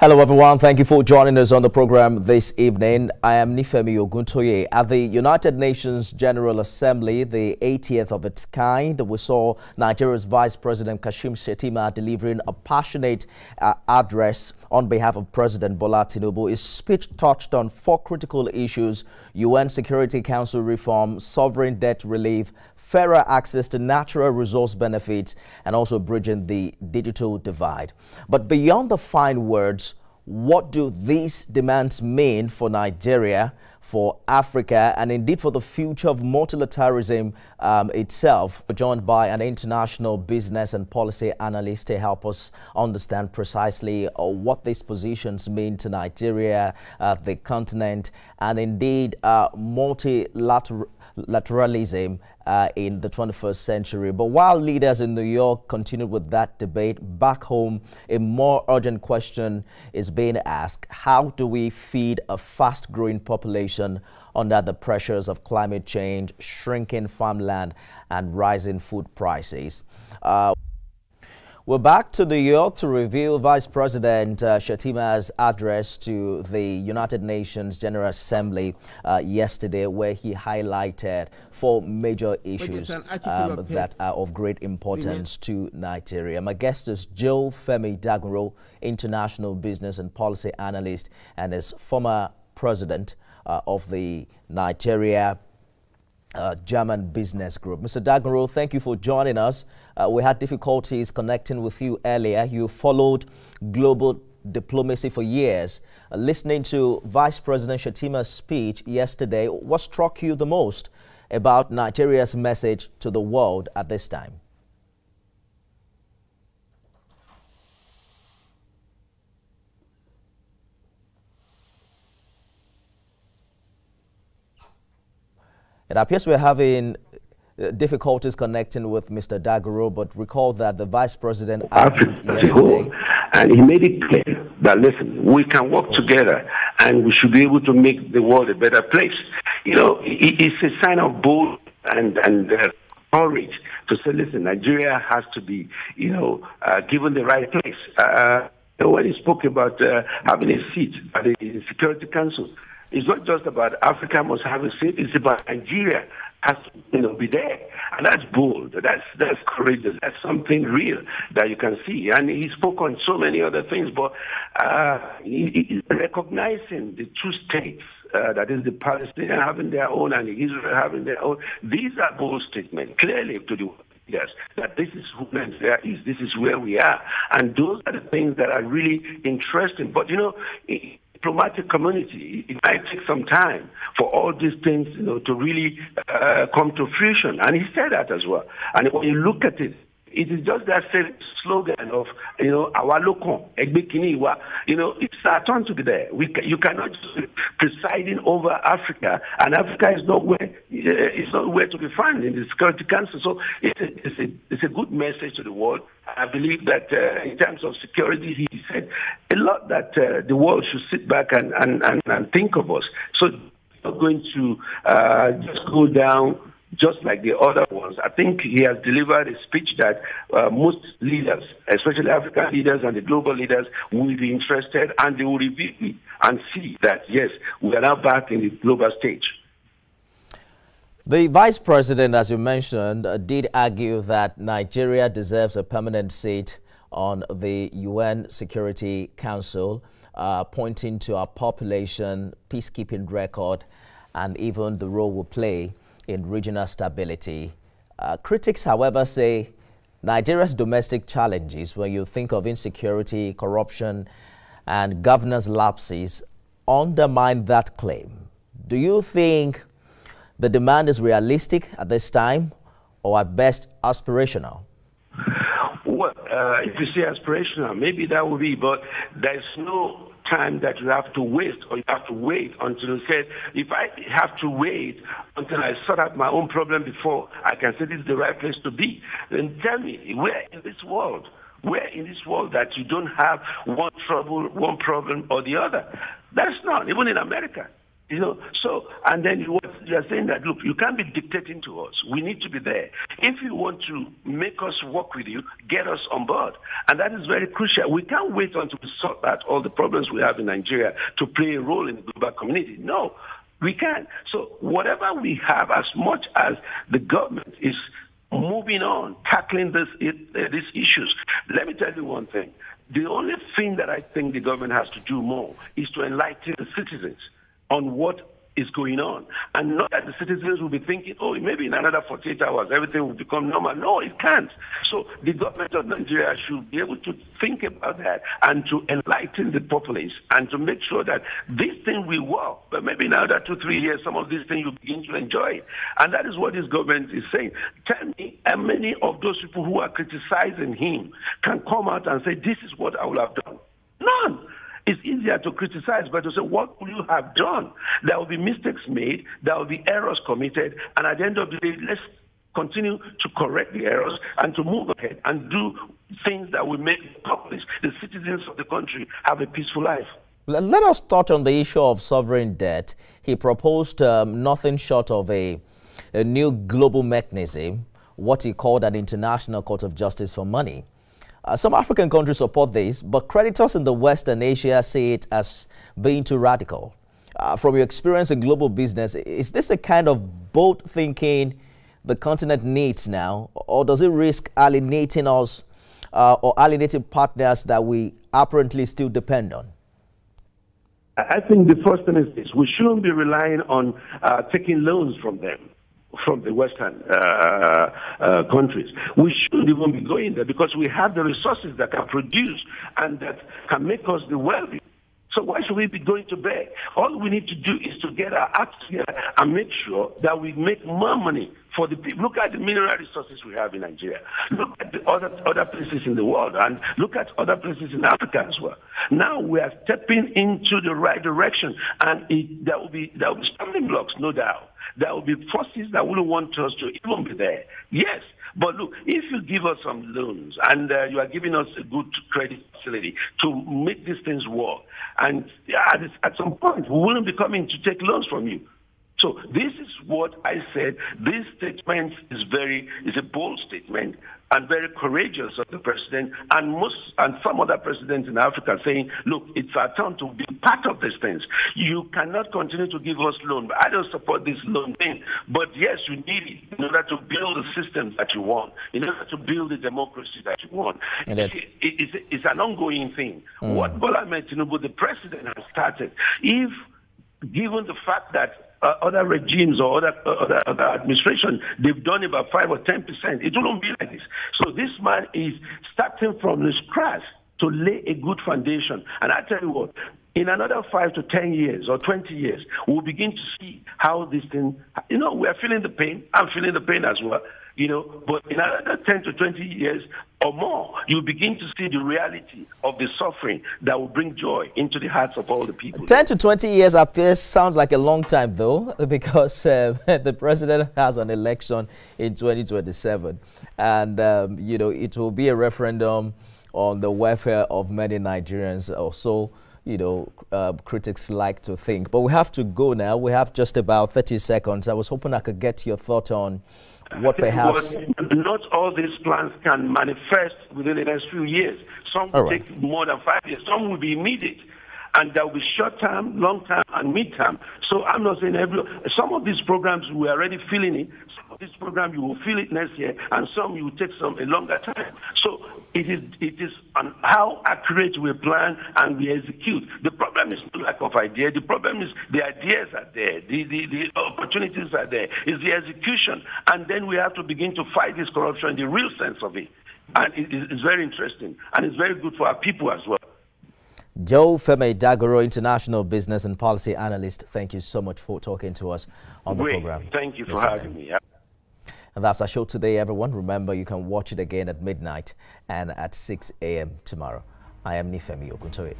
Hello everyone, thank you for joining us on the program this evening. I am Nifemi Oguntoye. At the United Nations General Assembly, the 80th of its kind, we saw Nigeria's Vice President Kashim Shettima delivering a passionate address on behalf of President Bola Tinubu. His speech touched on 4 critical issues: UN Security Council reform, sovereign debt relief, fairer access to natural resource benefits, and also bridging the digital divide. But beyond the fine words, what do these demands mean for Nigeria, for Africa, and indeed for the future of multilateralism itself? We're joined by an international business and policy analyst to help us understand precisely what these positions mean to Nigeria, the continent, and indeed multilateralism in the 21st century. But while leaders in New York continue with that debate, back home, a more urgent question is being asked: how do we feed a fast-growing population under the pressures of climate change, shrinking farmland, and rising food prices? We're back to New York to review Vice President Shettima's address to the United Nations General Assembly yesterday, where he highlighted 4 major issues that are of great importance to Nigeria. My guest is Nifemi Oguntoye, international business and policy analyst, and is former president of the Nigeria German Business Group. Mr. Oguntoye, thank you for joining us. We had difficulties connecting with you earlier. You followed global diplomacy for years. Listening to Vice President Shettima's speech yesterday, what struck you the most about Nigeria's message to the world at this time? It appears we're having difficulties connecting with Mr. Oguntoye, but recall that the Vice President yesterday, and he made it clear that, listen, we can work together and we should be able to make the world a better place. You know, it's a sign of bold and courage to say, listen, Nigeria has to be, given the right place. When he spoke about having a seat at the Security Council, it's not just about Africa must have a seat, it's about Nigeria has to be there. And that's bold, that's courageous, that's something real that you can see. And he spoke on so many other things, but he's recognizing the 2 states, that is the Palestinians having their own and the Israel having their own. These are bold statements, clearly to the leaders, that this is who Nigeria is, this is where we are. And those are the things that are really interesting. But, diplomatic community, it might take some time for all these things, to really come to fruition. And he said that as well. And when you look at it, it is just that same slogan of, our local, it's our turn to be there. You cannot just be presiding over Africa, and Africa is nowhere to be found in the Security Council. So it's a good message to the world. I believe that in terms of security, he said a lot that the world should sit back and think of us. So we're not going to just go down just like the other ones. I think he has delivered a speech that most leaders, especially African leaders and the global leaders, will be interested, and they will review and see that, yes, we are now back in the global stage. The Vice President, as you mentioned, did argue that Nigeria deserves a permanent seat on the UN Security Council, pointing to our population, peacekeeping record, and even the role we play in regional stability. Critics, however, say Nigeria's domestic challenges, when you think of insecurity, corruption, and governance lapses, undermine that claim. Do you think the demand is realistic at this time, or at best aspirational? Well, if you say aspirational, maybe that would be, but there's no time that you have to waste, or you have to wait until you say, if I have to wait until I sort out my own problem before I can say this is the right place to be, then tell me, where in this world that you don't have one trouble, one problem or the other? That's not, even in America. So, and then you are saying that, look, you can't be dictating to us. We need to be there. If you want to make us work with you, get us on board. And that is very crucial. We can't wait until we sort out all the problems we have in Nigeria to play a role in the global community. No, we can't. So whatever we have, as much as the government is moving on, tackling these issues, let me tell you one thing. The only thing that I think the government has to do more is to enlighten the citizens on what is going on. And not that the citizens will be thinking, oh, maybe in another 48 hours, everything will become normal. No, it can't. So the government of Nigeria should be able to think about that and to enlighten the populace and to make sure that this thing will work. But maybe in another 2-3 years, some of these things you begin to enjoy. And that is what this government is saying. Tell me how many of those people who are criticizing him can come out and say, this is what I will have done. None. It's easier to criticize, but to say, what will you have done? There will be mistakes made, there will be errors committed, and at the end of the day, let's continue to correct the errors and to move ahead and do things that will make the populace, the citizens of the country, have a peaceful life. Let us touch on the issue of sovereign debt. He proposed nothing short of a new global mechanism, what he called an International Court of Justice for Money. Some African countries support this, but creditors in the West and Asia see it as being too radical. From your experience in global business, is this the kind of bold thinking the continent needs now, or does it risk alienating us or alienating partners that we apparently still depend on? I think the first thing is this. We shouldn't be relying on taking loans from them, from the Western countries. We shouldn't even be going there because we have the resources that can produce and that can make us the wealthy. So why should we be going to beg? All we need to do is to get our acts together and make sure that we make more money for the people. Look at the mineral resources we have in Nigeria. Look at the other places in the world, and look at other places in Africa as well. Now we are stepping into the right direction, and there will be stumbling blocks, no doubt. There will be forces that wouldn't want us to even be there. Yes, but look, if you give us some loans and you are giving us a good credit facility to make these things work, and at some point we wouldn't be coming to take loans from you. So this is what I said. This statement is a bold statement and very courageous of the president and some other presidents in Africa saying, look, it's our turn to be part of these things. You cannot continue to give us loan. I don't support this loan thing. But yes, you need it in order to build the systems that you want, in order to build the democracy that you want. It's an ongoing thing. What Bola Ahmed Tinubu, the president, has started, if given the fact that other regimes or other administration, they've done about 5 or 10%. It won't be like this. So this man is starting from the scratch to lay a good foundation. And I tell you what, in another 5 to 10 years or 20 years, we'll begin to see how this thing, we are feeling the pain. I'm feeling the pain as well. But in another 10 to 20 years or more, you begin to see the reality of the suffering that will bring joy into the hearts of all the people. 10 to 20 years appears sounds like a long time, though, because the president has an election in 2027. And, it will be a referendum on the welfare of many Nigerians or so. Critics like to think. But we have to go now. We have just about 30 seconds. I was hoping I could get your thought on what perhaps... Not all these plans can manifest within the next few years. Some will take more than 5 years. Some will be immediate. And there will be short-term, long-term, and mid-term. So I'm not saying some of these programs we're already feeling it. Some of these programs you will feel it next year, and some you will take a longer time. So it is on how accurate we plan and we execute. The problem is not lack of idea. The problem is the ideas are there, the opportunities are there. It's the execution, and then we have to begin to fight this corruption in the real sense of it. And it's very interesting, and it's very good for our people as well. Nifemi Oguntoye, international business and policy analyst, thank you so much for talking to us on the program. Thank you for having me. And that's our show today, everyone. Remember, you can watch it again at midnight and at 6 a.m. tomorrow. I am Nifemi Oguntoye.